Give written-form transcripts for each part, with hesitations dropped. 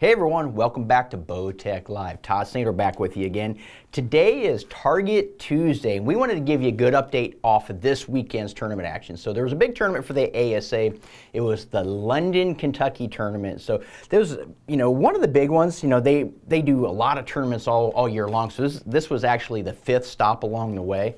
Hey everyone, welcome back to Bowtech Live. Todd Snader back with you again. Today is Target Tuesday, and we wanted to give you a good update off of this weekend's tournament action. So there was a big tournament for the ASA. It was the London, Kentucky tournament. So there's, one of the big ones. They do a lot of tournaments all year long. So this was actually the fifth stop along the way.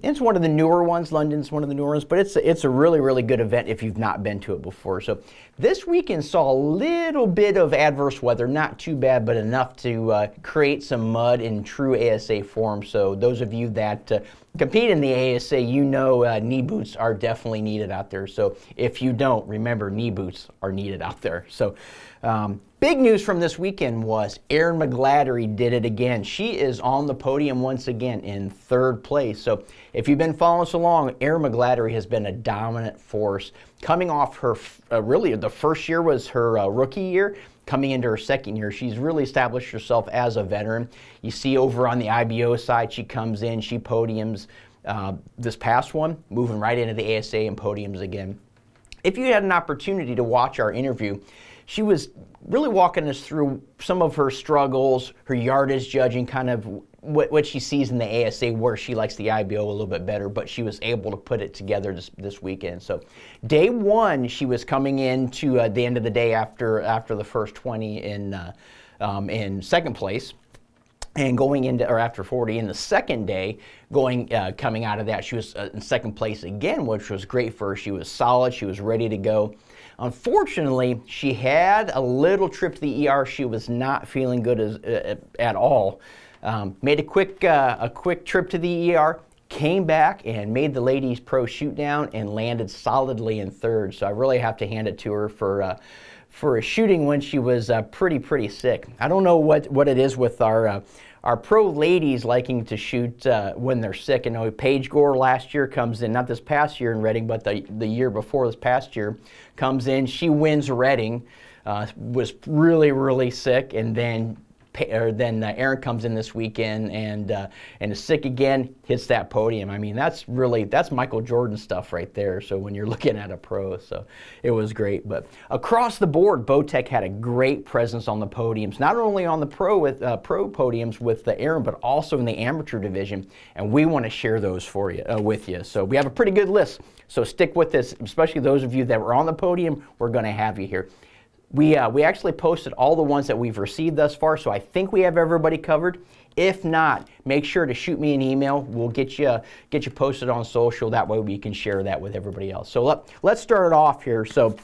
It's one of the newer ones. London's one of the newer ones, but it's a really, really good event if you've not been to it before. So this weekend saw a little bit of adverse weather, not too bad, but enough to create some mud in true ASA form. So those of you that compete in the ASA, knee boots are definitely needed out there. So if you don't, remember knee boots are needed out there. So big news from this weekend was Erin McGladdery did it again. She is on the podium once again in third place. So if you've been following us along, Erin McGladdery has been a dominant force. Coming off her, really the first year was her rookie year. Coming into her second year, she's really established herself as a veteran. You see over on the IBO side, she comes in, she podiums this past one, moving right into the ASA and podiums again. If you had an opportunity to watch our interview, she was really walking us through some of her struggles, her yardage judging, kind of what she sees in the ASA, where she likes the IBO a little bit better, but she was able to put it together this weekend. So day one, she was coming into the end of the day after the first 20 in second place. And going into, or after 40, in the second day, coming out of that, she was in second place again, which was great for her. She was solid. She was ready to go. Unfortunately, she had a little trip to the ER. She was not feeling good at all. Made a quick trip to the ER, came back and made the ladies pro shoot down and landed solidly in third. So I really have to hand it to her for a shooting when she was pretty sick. I don't know what it is with our pro ladies liking to shoot when they're sick. I know Paige Gore last year comes in, not this past year in Reading, but the year before this past year, comes in. She wins Reading, was really sick, and then Erin comes in this weekend and is sick again, hits that podium. I mean, that's Michael Jordan stuff right there. So when you're looking at a pro, so it was great. But across the board, Bowtech had a great presence on the podiums, not only on the pro podiums with the Erin, but also in the amateur division. And we want to share those with you. So we have a pretty good list. So stick with this, especially those of you that were on the podium. We're going to have you here. We actually posted all the ones that we've received thus far, so I think we have everybody covered. If not, make sure to shoot me an email. We'll get you posted on social. That way we can share that with everybody else. So let's start it off here. So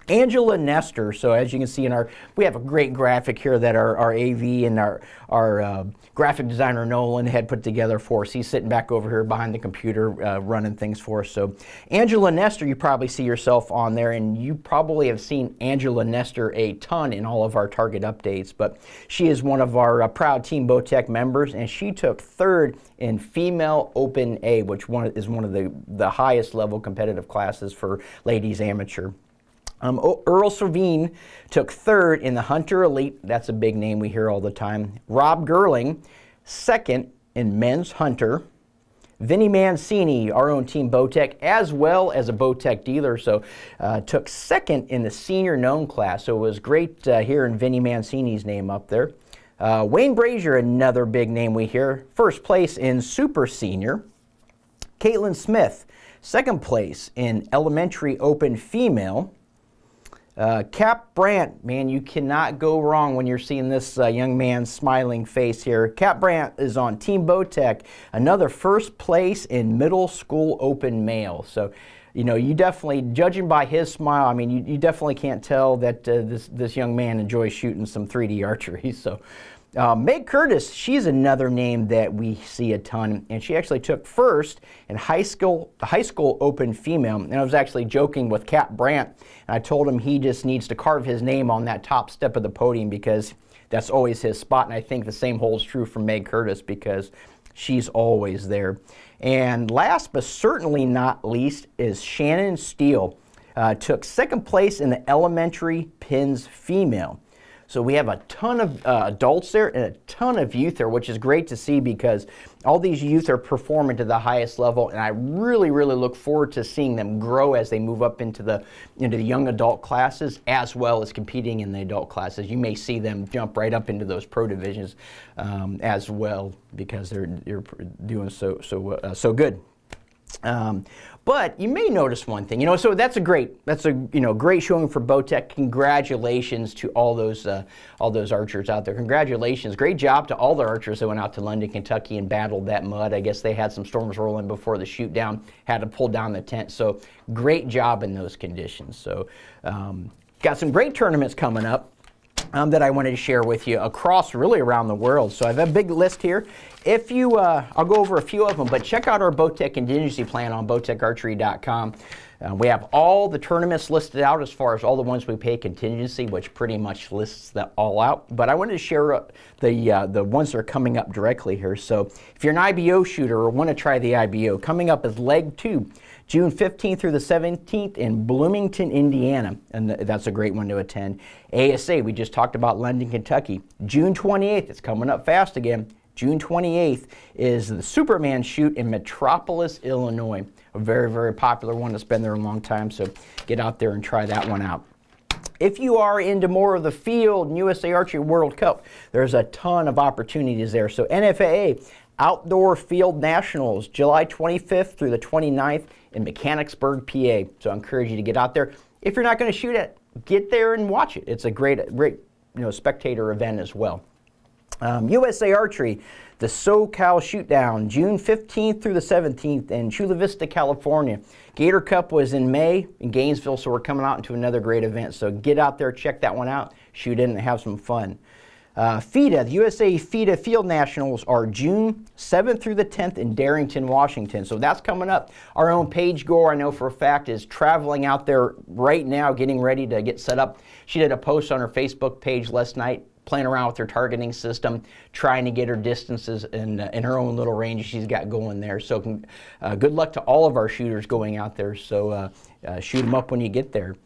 Angela Nestor. So as you can see we have a great graphic here that our AV and our graphic designer Nolan had put together for us. He's sitting back over here behind the computer running things for us. So Angela Nestor, you probably see yourself on there, and you probably have seen Angela Nestor a ton in all of our target updates. But she is one of our proud Team Bowtech members, and she took third in female Open A, which is one of the highest level competitive classes for ladies amateur. Earl Servine took third in the Hunter Elite. That's a big name we hear all the time. Rob Gerling, second in men's Hunter. Vinny Mancini, our own Team Bowtech, as well as a Bowtech dealer, so took second in the senior known class. So it was great hearing Vinny Mancini's name up there. Wayne Brazier, another big name we hear, first place in super senior. Caitlin Smith, second place in elementary open female. Cap Brandt, man, you cannot go wrong when you're seeing this young man's smiling face here. Cap Brandt is on Team Bowtech, another first place in middle school open male. So, you definitely, judging by his smile, I mean, you definitely can't tell that this young man enjoys shooting some 3D archery. So, Meg Curtis, she's another name that we see a ton, and she actually took first in the high school open female. And I was actually joking with Cap Brandt, and I told him he just needs to carve his name on that top step of the podium because that's always his spot. And I think the same holds true for Meg Curtis because she's always there. And last but certainly not least is Shannon Steele. Took second place in the elementary pins female. So we have a ton of adults there and a ton of youth there, which is great to see because all these youth are performing to the highest level, and I really, really look forward to seeing them grow as they move up into the young adult classes, as well as competing in the adult classes. You may see them jump right up into those pro divisions as well because they're doing so good. But you may notice one thing, so that's a great showing for Bowtech. Congratulations to all those archers out there. Congratulations, great job to all the archers that went out to London, Kentucky and battled that mud. I guess they had some storms rolling before the shoot down, had to pull down the tent. So great job in those conditions. So got some great tournaments coming up that I wanted to share with you across really around the world. So I have a big list here. If you, I'll go over a few of them, but check out our Bowtech contingency plan on bowtecharchery.com. We have all the tournaments listed out as far as all the ones we pay contingency, which pretty much lists them all out. But I wanted to share the ones that are coming up directly here. So if you're an IBO shooter or want to try the IBO, coming up is Leg 2. June 15th through the 17th in Bloomington, Indiana, and that's a great one to attend. ASA, we just talked about London, Kentucky. June 28th, it's coming up fast again. June 28th is the Superman shoot in Metropolis, Illinois. A very, very popular one that's been there a long time, so get out there and try that one out. If you are into more of the field and USA Archery World Cup, there's a ton of opportunities there. So NFAA Outdoor Field Nationals, July 25th through the 29th in Mechanicsburg, PA. So I encourage you to get out there. If you're not going to shoot it, get there and watch it. It's a great spectator event as well. USA Archery, the SoCal Shootdown, June 15th through the 17th in Chula Vista, California. Gator Cup was in May in Gainesville, so we're coming out into another great event. So get out there, check that one out, shoot in and have some fun. FIDA, the USA FIDA Field Nationals are June 7th through the 10th in Darrington, Washington. So that's coming up. Our own Paige Gore, I know for a fact, is traveling out there right now, getting ready to get set up. She did a post on her Facebook page last night, playing around with her targeting system, trying to get her distances in her own little range she's got going there. So good luck to all of our shooters going out there. So shoot them up when you get there.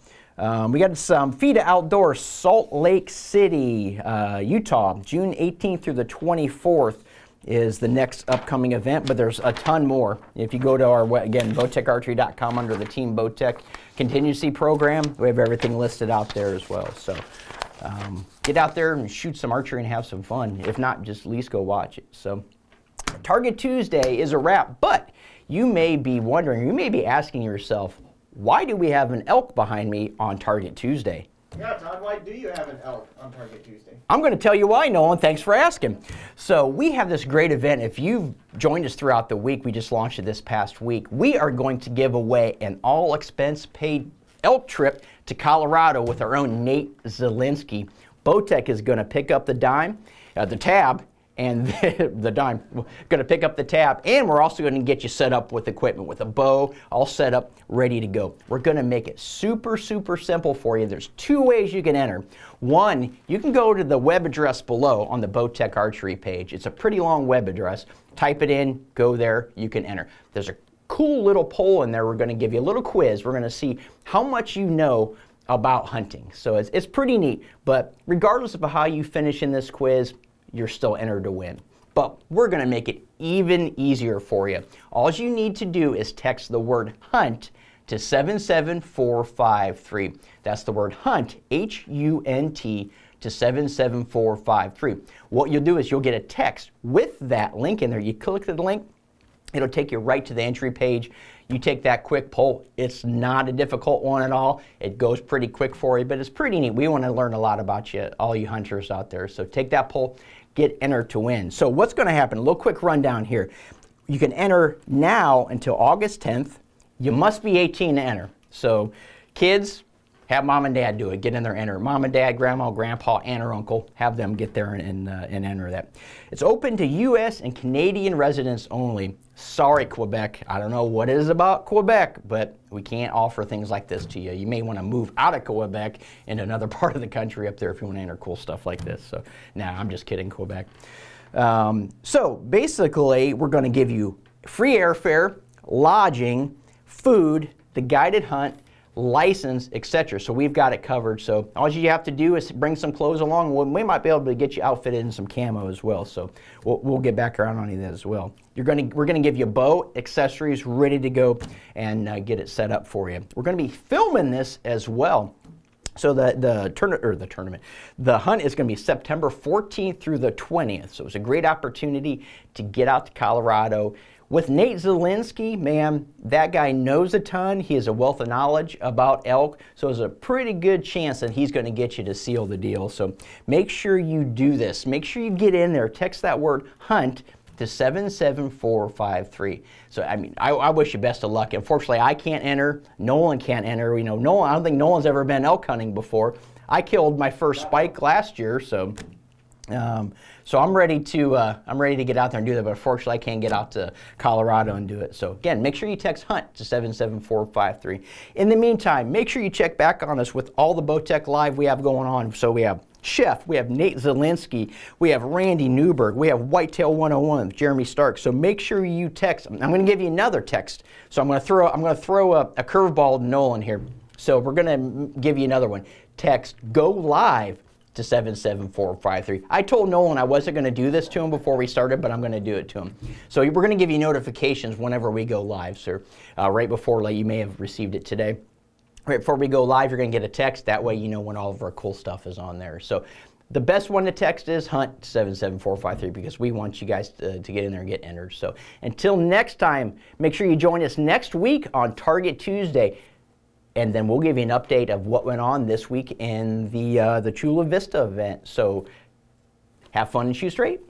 We got some FIDA Outdoor, Salt Lake City, Utah, June 18th through the 24th is the next upcoming event, but there's a ton more. If you go to our, again, bowtecharchery.com under the Team Bowtech contingency program, we have everything listed out there as well. So get out there and shoot some archery and have some fun. If not, just at least go watch it. So Target Tuesday is a wrap, but you may be wondering, you may be asking yourself, why do we have an elk behind me on Target Tuesday? Yeah, Todd, why do you have an elk on Target Tuesday? I'm going to tell you why, Nolan. Thanks for asking. So we have this great event. If you've joined us throughout the week, we just launched it this past week. We are going to give away an all-expense-paid elk trip to Colorado with our own Nate Zielinski. Bowtech is going to pick up the tab, and the dime, we're going to pick up the tab, and we're also going to get you set up with equipment, with a bow, all set up, ready to go. We're going to make it super, super simple for you. There's two ways you can enter. One, you can go to the web address below on the Bowtech Archery page. It's a pretty long web address. Type it in, go there, you can enter. There's a cool little poll in there. We're going to give you a little quiz. We're going to see how much you know about hunting. So it's pretty neat, but regardless of how you finish in this quiz, you're still entered to win. But we're going to make it even easier for you. All you need to do is text the word HUNT to 77453. That's the word HUNT, H-U-N-T, to 77453. What you'll do is you'll get a text with that link in there. You click the link, it'll take you right to the entry page. You take that quick poll. It's not a difficult one at all. It goes pretty quick for you, but it's pretty neat. We want to learn a lot about you, all you hunters out there. So take that poll, get entered to win. So what's going to happen? A little quick rundown here. You can enter now until August 10th. You must be 18 to enter. So kids, have mom and dad do it. Get in there, enter. Mom and dad, grandma, grandpa, aunt or uncle, have them get there and enter that. It's open to U.S. and Canadian residents only. Sorry, Quebec. I don't know what it is about Quebec, but we can't offer things like this to you. You may want to move out of Quebec into another part of the country up there if you want to enter cool stuff like this. So, nah, I'm just kidding, Quebec. So, basically, we're going to give you free airfare, lodging, food, the guided hunt, license, etc. So we've got it covered. So all you have to do is bring some clothes along. We might be able to get you outfitted in some camo as well. So we'll get back around on that as well. We're gonna give you bow accessories ready to go and get it set up for you. We're gonna be filming this as well. So the hunt is going to be September 14th through the 20th. So it's a great opportunity to get out to Colorado. With Nate Zielinski, man, that guy knows a ton. He has a wealth of knowledge about elk. So there's a pretty good chance that he's going to get you to seal the deal. So make sure you do this. Make sure you get in there. Text that word hunt to 77453. So, I mean, I wish you best of luck. Unfortunately, I can't enter. Nolan can't enter. You know, Nolan, I don't think Nolan's ever been elk hunting before. I killed my first spike last year, so I'm ready to get out there and do that. But unfortunately, I can't get out to Colorado and do it. So again, make sure you text hunt to 77453. In the meantime, make sure you check back on us with all the Bowtech Live we have going on. So we have Chef, we have Nate Zielinski, we have Randy Newberg, we have Whitetail 101 with Jeremy Stark. So make sure you text. I'm going to give you another text. So I'm going to throw a curveball to Nolan here. So we're going to give you another one. Text go live to 77453. I told Nolan I wasn't going to do this to him before we started, but I'm going to do it to him. So we're going to give you notifications whenever we go live, sir. Right before, like you may have received it today. Right before we go live, you're going to get a text. That way you know when all of our cool stuff is on there. So the best one to text is hunt 77453 because we want you guys to get in there and get entered. So until next time, make sure you join us next week on Target Tuesday. And then we'll give you an update of what went on this week in the Chula Vista event. So have fun and shoot straight.